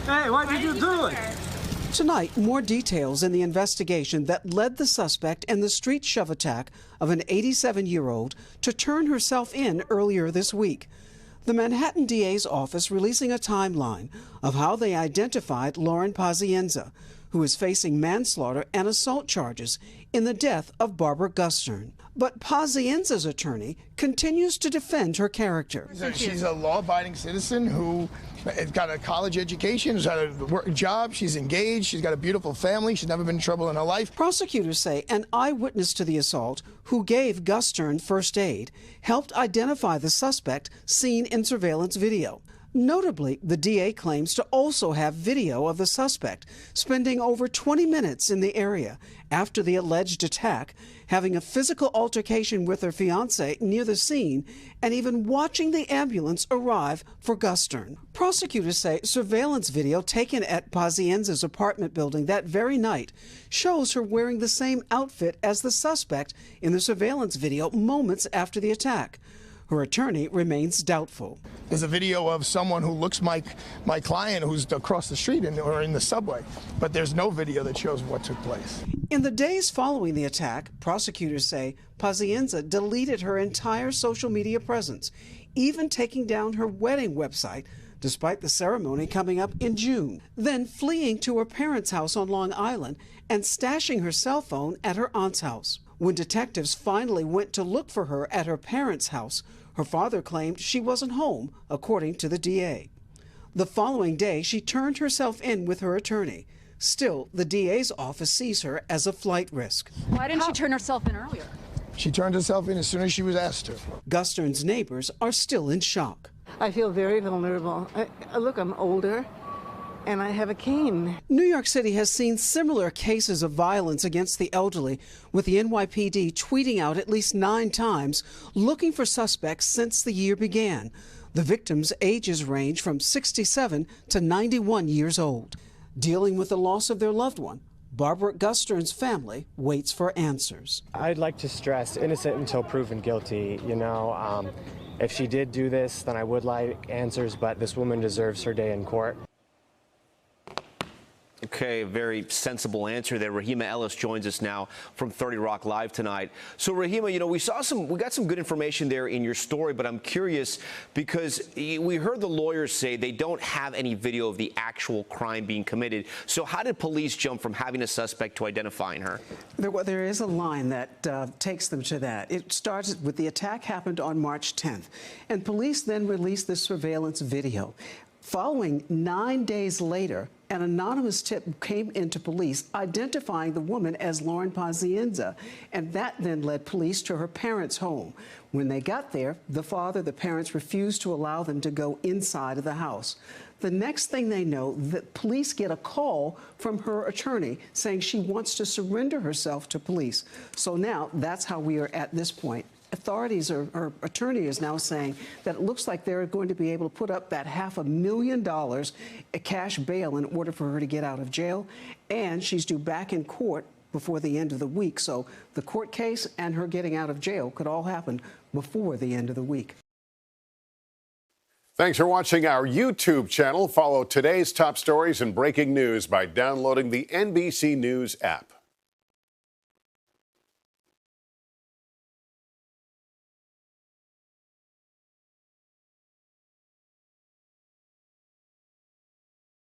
Hey, why did you do it? Tonight, more details in the investigation that led the suspect in the street shove attack of an 87-year-old to turn herself in earlier this week. The Manhattan DA's office releasing a timeline of how they identified Lauren Pazienza, who is facing manslaughter and assault charges in the death of Barbara Gustern. But Pazienza's attorney continues to defend her character. She's a law-abiding citizen who has got a college education, has got a job, she's engaged, she's got a beautiful family, she's never been in trouble in her life. Prosecutors say an eyewitness to the assault who gave Gustern first aid helped identify the suspect seen in surveillance video. Notably, the DA claims to also have video of the suspect spending over 20 minutes in the area after the alleged attack, having a physical altercation with her fiancé near the scene, and even watching the ambulance arrive for Gustern. Prosecutors say surveillance video taken at Pazienza's apartment building that very night shows her wearing the same outfit as the suspect in the surveillance video moments after the attack. Her attorney remains doubtful. There's a video of someone who looks like my client who's across the street or in the subway, but there's no video that shows what took place. In the days following the attack, prosecutors say Pazienza deleted her entire social media presence, even taking down her wedding website, despite the ceremony coming up in June, then fleeing to her parents' house on Long Island and stashing her cell phone at her aunt's house. When detectives finally went to look for her at her parents' house, her father claimed she wasn't home, according to the DA. The following day, she turned herself in with her attorney. Still, the DA's office sees her as a flight risk. Why didn't she turn herself in earlier? She turned herself in as soon as she was asked to. Gustern's neighbors are still in shock. I feel very vulnerable. Look, I'm older, and I have a cane. New York City has seen similar cases of violence against the elderly, with the NYPD tweeting out at least 9 times looking for suspects since the year began. The victims' ages range from 67 to 91 years old. Dealing with the loss of their loved one, Barbara Gustern's family waits for answers. I'd like to stress innocent until proven guilty. You know, if she did do this, then I would like answers, but this woman deserves her day in court. Okay, very sensible answer there. Rahima Ellis joins us now from 30 Rock Live tonight. So Rahima, you know, we got some good information there in your story, but I'm curious because we heard the lawyers say they don't have any video of the actual crime being committed. So how did police jump from having a suspect to identifying her? There is a line that takes them to that. It starts with the attack happened on March 10th, and police then released the surveillance video. Following 9 days later, an anonymous tip came into police identifying the woman as Lauren Pazienza, and that then led police to her parents' home. When they got there, the parents refused to allow them to go inside of the house. The next thing they know, the police get a call from her attorney saying she wants to surrender herself to police. So now that's how we are at this point. Authorities, or her attorney is now saying that it looks like they're going to be able to put up that $500,000 cash bail in order for her to get out of jail, and she's due back in court before the end of the week. So the court case and her getting out of jail could all happen before the end of the week. Thanks for watching our YouTube channel. Follow today's top stories and breaking news by downloading the NBC News app.